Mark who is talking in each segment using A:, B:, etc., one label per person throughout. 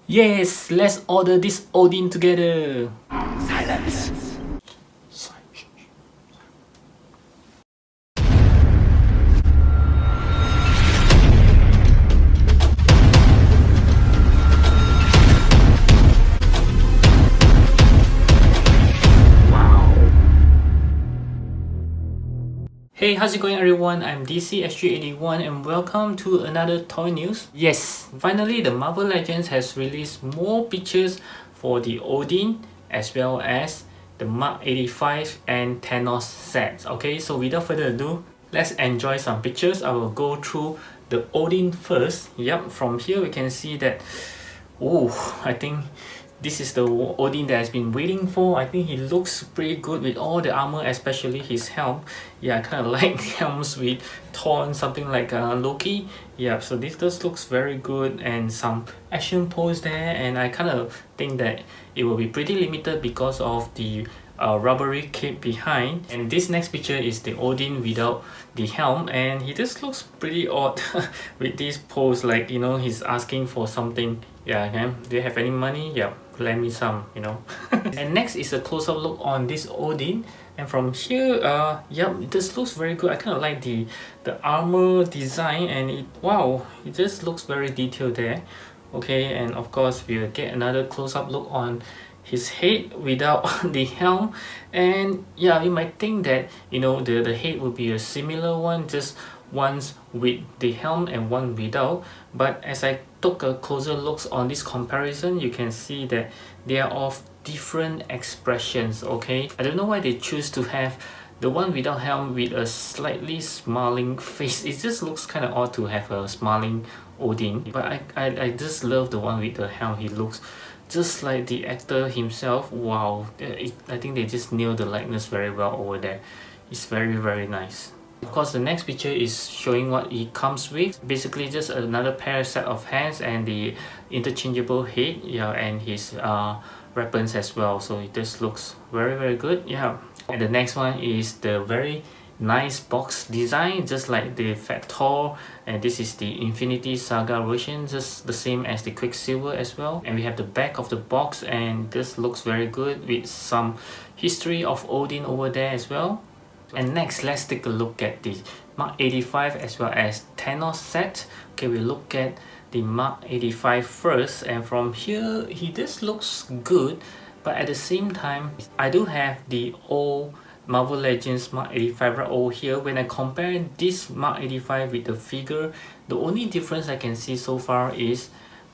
A: Yes, let's order this Odin together.
B: Silence!
A: Hey, how's it going everyone? I'm DCSG81 and welcome to another toy news. Yes, finally the Marvel Legends has released more pictures for the Odin as well as the Mark 85 and Thanos sets. Okay, so without further ado, let's enjoy some pictures. I will go through the Odin first. Yep, from here we can see that, oh, I think this is the Odin that has been waiting for. I think he looks pretty good with all the armor, especially his helm. Yeah, I kind of like helms with Thor and something like Loki. Yeah, so this does looks very good and some action pose there, and I kind of think that it will be pretty limited because of the rubbery cape behind. And this next picture is the Odin without the helm, and he just looks pretty odd with this pose, like, you know, he's asking for something. Yeah, okay. Do you have any money? Yeah, lend me some, you know. And next is a close-up look on this Odin, and from here, yeah, this looks very good. I kind of like the armor design, and it just looks very detailed there. Okay, and of course we'll get another close-up look on his head without the helm. And yeah, you might think that, you know, the head will be a similar one, just one's with the helm and one without. But as I took a closer looks on this comparison, you can see that they are of different expressions. Okay, I don't know why they choose to have the one without helm with a slightly smiling face. It just looks kind of odd to have a smiling Odin, but I just love the one with the helm. He looks just like the actor himself. Wow, I think they just nailed the likeness very well over there. It's very nice. Of course, the next picture is showing what he comes with. Basically just another pair set of hands and the interchangeable head, yeah, and his weapons as well. So it just looks very good. Yeah. And the next one is the very nice box design, just like the Fat Thor, and this is the Infinity Saga version, just the same as the Quicksilver as well. And we have the back of the box, and this looks very good with some history of Odin over there as well. And next, let's take a look at the Mark 85 as well as Thanos set. Okay, we look at the Mark 85 first, and from here he just looks good, but at the same time I do have the old Marvel Legends Mark 85 right over here. When I compare this Mark 85 with the figure, the only difference I can see so far is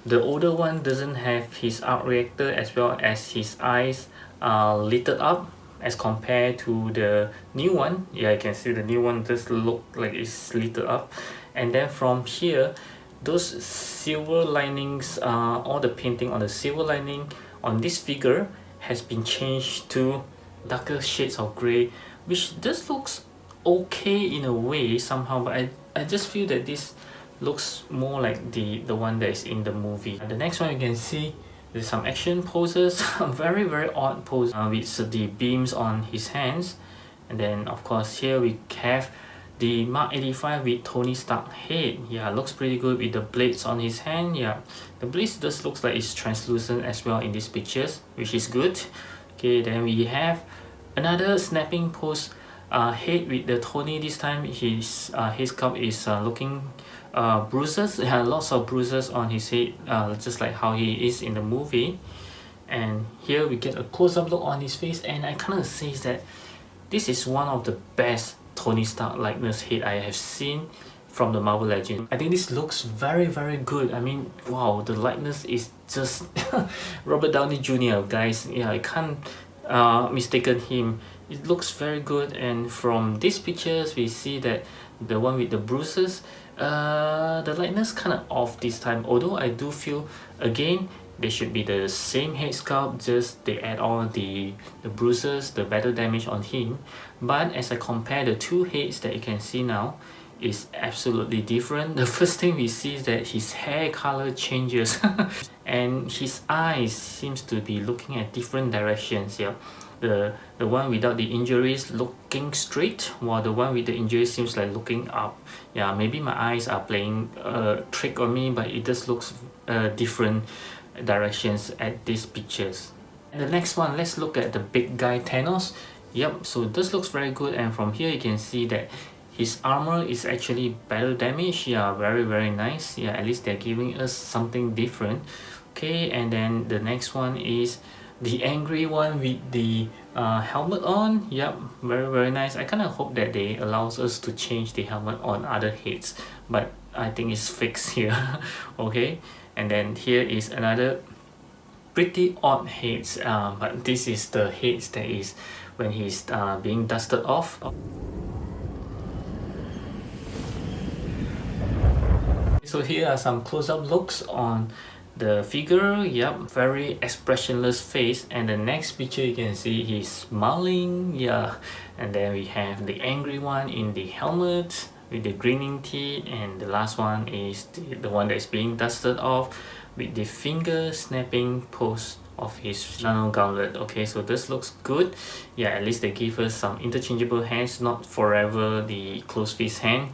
A: the older one doesn't have his arc reactor as well as his eyes lit up as compared to the new one. Yeah, you can see the new one just look like it's lit up. And then from here, those silver linings, all the painting on the silver lining on this figure has been changed to darker shades of gray, which just looks okay in a way somehow, but I just feel that this looks more like the one that is in the movie. And the next one, you can see there's some action poses, very odd pose with the beams on his hands. And then of course here we have the Mark 85 with Tony Stark head. Yeah, looks pretty good with the blades on his hand. Yeah, the blades just looks like it's translucent as well in these pictures, which is good. Okay, then we have another snapping pose head with the Tony. This time his scalp is looking bruises. Lots of bruises on his head, just like how he is in the movie. And here we get a close-up look on his face, and I kind of say that this is one of the best Tony Stark likeness head I have seen from the Marvel Legends. I think this looks very good. I mean, wow, the likeness is just Robert Downey Jr. guys. Yeah, I can't mistaken him. It looks very good. And from these pictures we see that the one with the bruises, the likeness kind of off this time, although I do feel again they should be the same head sculpt, just they add all the bruises, the battle damage on him. But as I compare the two heads that you can see now, is absolutely different. The first thing we see is that his hair color changes and his eyes seems to be looking at different directions. Yeah, the one without the injuries looking straight, while the one with the injuries seems like looking up. Yeah, maybe my eyes are playing a trick on me, but it just looks different directions at these pictures. And the next one, let's look at the big guy Thanos. Yep, so this looks very good, and from here you can see that his armor is actually better damage. Yeah, very nice. Yeah, at least they're giving us something different. Okay, and then the next one is the angry one with the helmet on. Yep, very nice. I kind of hope that they allows us to change the helmet on other heads, but I think it's fixed here. Okay, and then here is another pretty odd heads, but this is the heads that is when he's being dusted off. So here are some close-up looks on the figure. Yep, very expressionless face, and the next picture you can see he's smiling. Yeah, and then we have the angry one in the helmet with the grinning teeth, and the last one is the one that is being dusted off with the finger snapping pose of his nano gauntlet. Okay, so this looks good. Yeah, at least they give us some interchangeable hands, not forever the closed fist hand.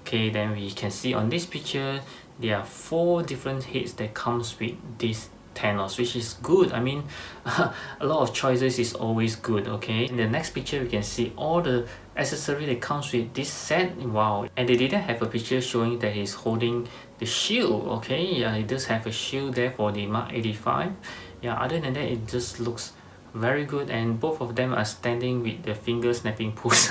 A: Okay, then we can see on this picture there are 4 different heads that comes with this Thanos, which is good. I mean, a lot of choices is always good. Okay, in the next picture we can see all the accessory that comes with this set. Wow, and they didn't have a picture showing that he's holding the shield. Okay, yeah, he does have a shield there for the Mark 85. Yeah, other than that it just looks very good, and both of them are standing with their finger snapping pose.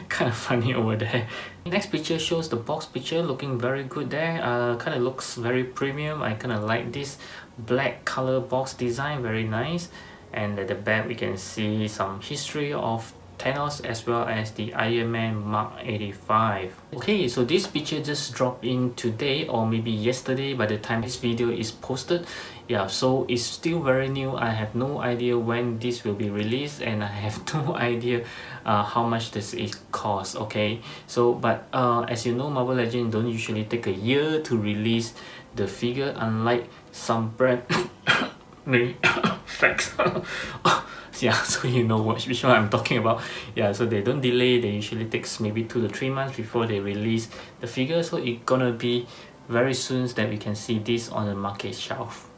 A: Kind of funny over there. Next picture shows the box picture, looking very good there. Kind of looks very premium. I kind of like this black color box design, very nice. And at the back we can see some history of Thanos as well as the Iron Man Mark 85. Okay, so this picture just dropped in today or maybe yesterday by the time this video is posted. Yeah, so it's still very new. I have no idea when this will be released, and I have no idea how much this it costs. Okay, so but as you know, Marvel Legends don't usually take a year to release the figure, unlike some brand. Facts. Yeah, so you know which one I'm talking about. Yeah, so they don't delay. They usually takes maybe 2 to 3 months before they release the figure, so it's gonna be very soon that we can see this on the market shelf.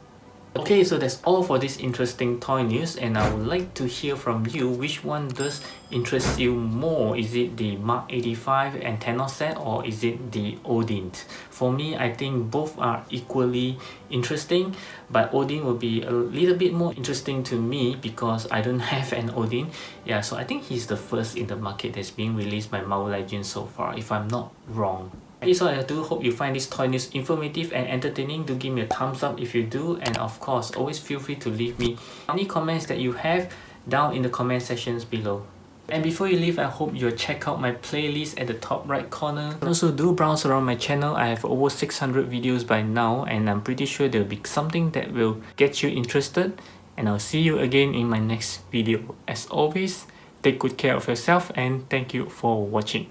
A: Okay, so that's all for this interesting toy news, and I would like to hear from you which one does interest you more. Is it the Mark 85 and Thanos set, or is it the Odin? For me, I think both are equally interesting, but Odin will be a little bit more interesting to me because I don't have an Odin. Yeah, so I think he's the first in the market that's being released by Marvel Legends so far, if I'm not wrong. Okay, so I do hope you find this toy news informative and entertaining. Do give me a thumbs up if you do, and of course always feel free to leave me any comments that you have down in the comment sections below. And before you leave, I hope you'll check out my playlist at the top right corner. Also do browse around my channel. I have over 600 videos by now, and I'm pretty sure there will be something that will get you interested. And I'll see you again in my next video. As always, take good care of yourself, and thank you for watching.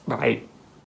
A: Bye.